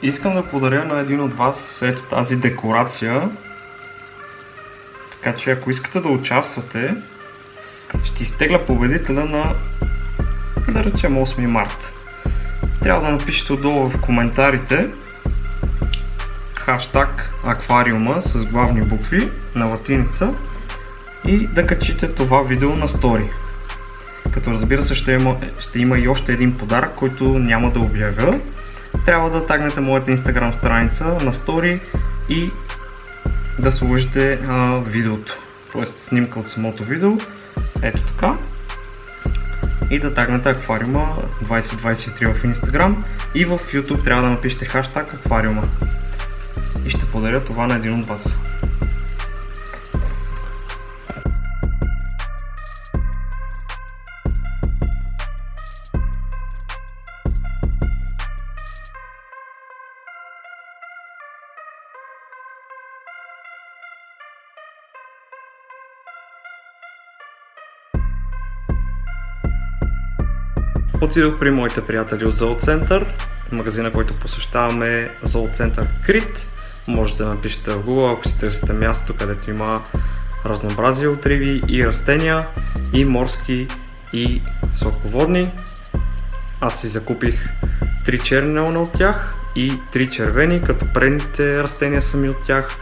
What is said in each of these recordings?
Искам да подаря на един от вас ето тази декорация, така че ако искате да участвате, ще изтегля победителя на, да речем, 8 март. Трябва да напишете отдолу в коментарите хаштаг аквариума с главни букви на латиница и да качите това видео на стори. Като разбира се ще има и още един подарък, който няма да обявя. Трябва да тагнете моята инстаграм страница на стори и да сложите видеото, т.е. снимка от самото видео, ето така, и да тагнете аквариума 2023 в инстаграм и в YouTube трябва да напишете хаштаг аквариума и ще подаря това на един от вас. Отидох при моите приятели от Зооцентър, магазина, който посещаваме е Зооцентър Крит. Можете да напишете в Google, ако си търсите място, където има разнообразие от риби и растения, и морски, и сладководни. Аз си закупих 3 черни неона от тях и 3 червени, като предните растения са ми от тях,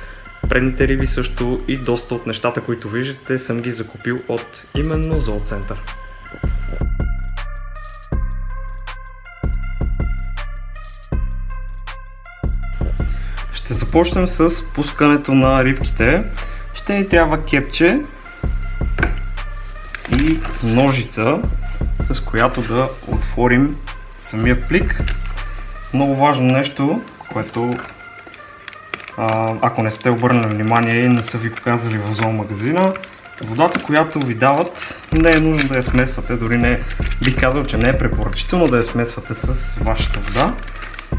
предните риби също и доста от нещата, които виждате, съм ги закупил от именно Зооцентър. Ще започнем с пускането на рибките. Ще ни трябва кепче и ножица, с която да отворим самият плик. Много важно нещо, което ако не сте обърнали внимание и не са ви показали в зоомагазина, водата, която ви дават, не е нужно да я смесвате, дори не бих казал, че не е препоръчително да я смесвате с вашата вода,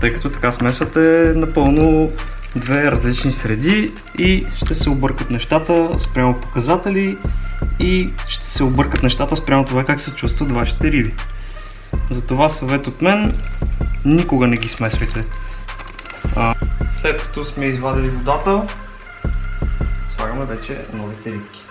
тъй като така смесвате напълно две различни среди и ще се объркат нещата спрямо показатели и ще се объркат нещата спрямо това как се чувстват вашите риби. Затова съвет от мен, никога не ги смесвайте. След като сме извадили водата, слагаме вече новите рибки.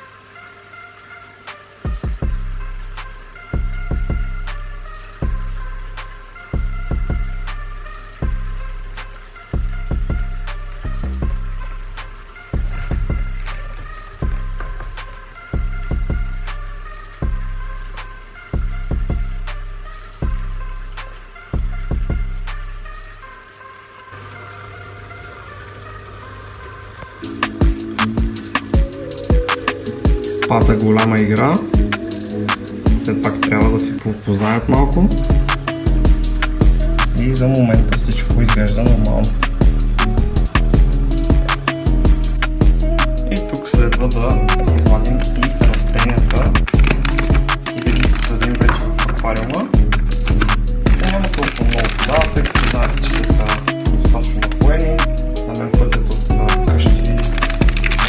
Пата голяма игра, все пак трябва да се познаят малко и за момента всичко изглежда нормално. И тук следва да извадим и растенията и да ги съсадим вече в аквариума. Няма толкова много вода, тъй като знаете, че те са достатъчно напоени. На мен пътят от вкъщи,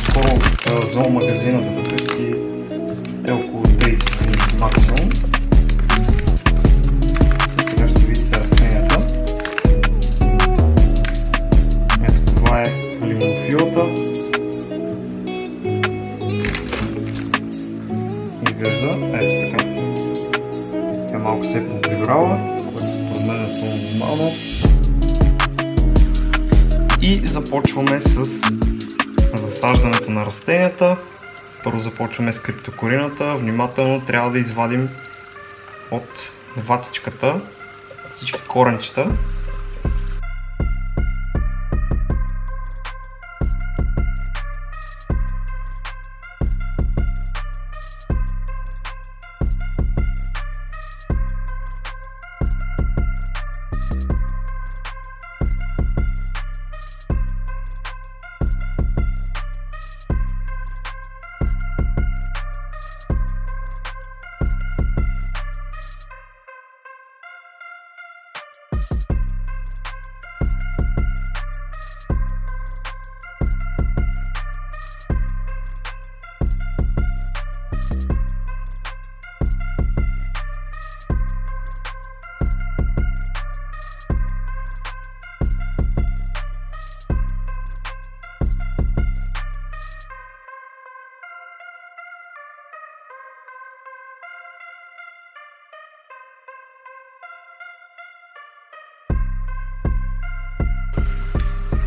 скоро от зоомагазина до вкъщи е около 30 минути максимум. И сега ще видите растенията. Ето това е лимонофилата. Изглежда ето така. Тя малко се е поприбрала, което според мен е напълно нормално. И започваме с засаждането на растенията. Първо започваме с криптокорината. Внимателно трябва да извадим от ватичката всички коренчета.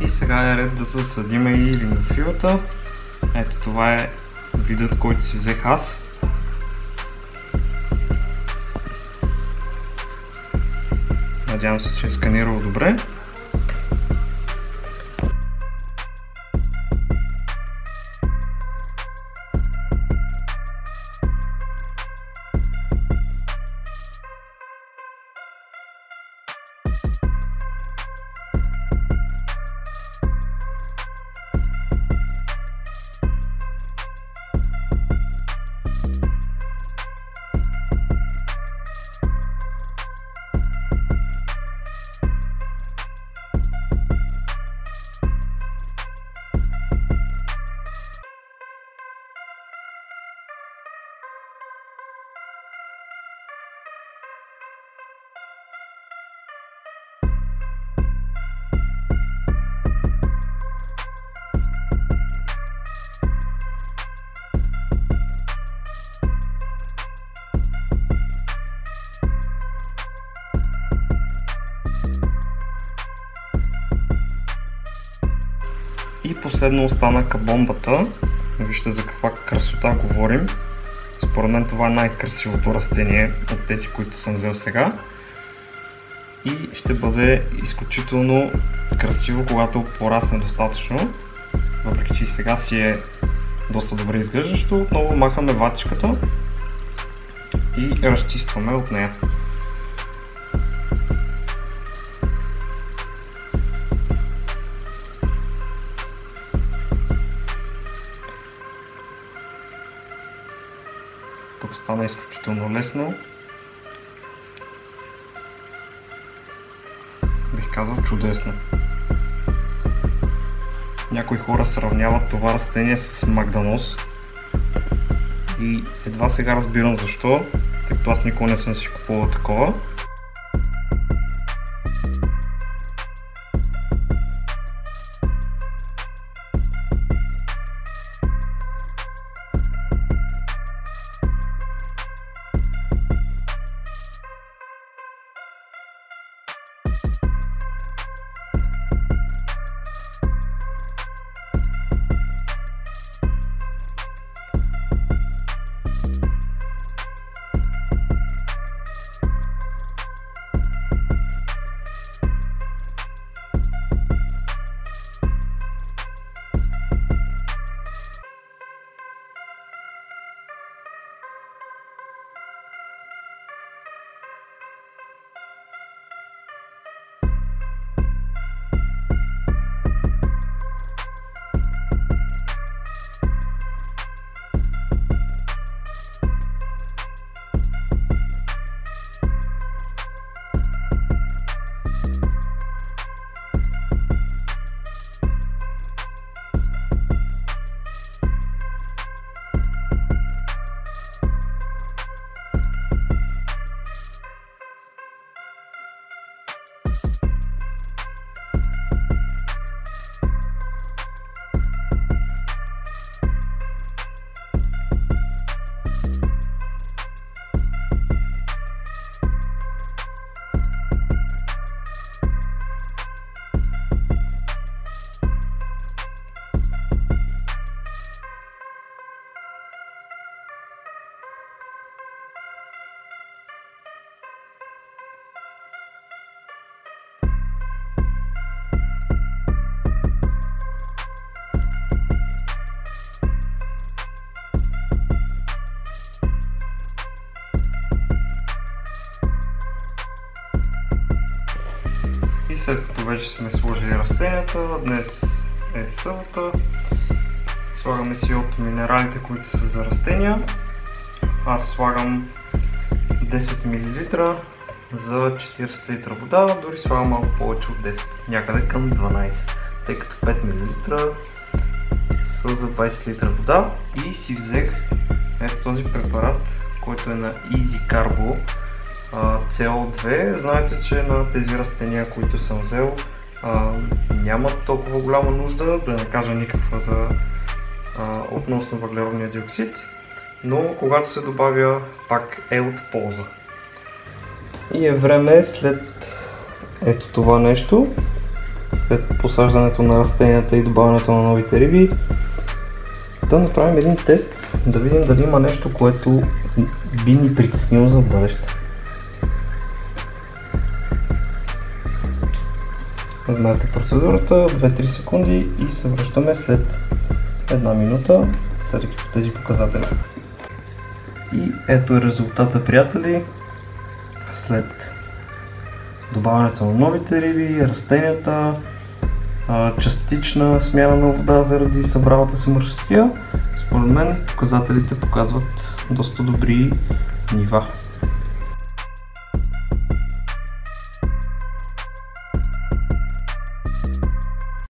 И сега е ред да засадим и линофилата. Ето това е видът, който си взех аз. Надявам се, че е сканирал добре. И последно остана бомбата. Вижте за каква красота говорим. Според мен това е най-красивото растение от тези, които съм взел сега. И ще бъде изключително красиво, когато порасне достатъчно. Въпреки че и сега си е доста добре изглеждащо. Отново махаме ватичката и разчистваме от нея. Тук стана изключително лесно. Бих казал чудесно. Някои хора сравняват това растение с магданоз. И едва сега разбирам защо, тъй като аз никога не съм си купувал такова. След като вече сме сложили растенията, днес е събота. Слагаме си от минералите, които са за растения. Аз слагам 10 мл за 40 литра вода, дори слагам малко повече от 10, някъде към 12, тъй като 5 мл са за 20 литра вода. И си взех ето този препарат, който е на Easy Carbo CO2. Знаете, че на тези растения, които съм взел, няма толкова голяма нужда, да не кажа никаква относно въглеродния диоксид, но когато се добавя, пак е от полза. И е време след ето това нещо след посаждането на растенията и добавянето на новите риби, да направим един тест, да видим дали има нещо, което би ни притеснило за бъдеще. Знаете процедурата, 2-3 секунди и се връщаме след 1 минута, съдейки по тези показатели. И ето е резултата, приятели, след добавянето на новите риби, растенията, частична смяна на вода заради събралата се мърсотия. Според мен показателите показват доста добри нива.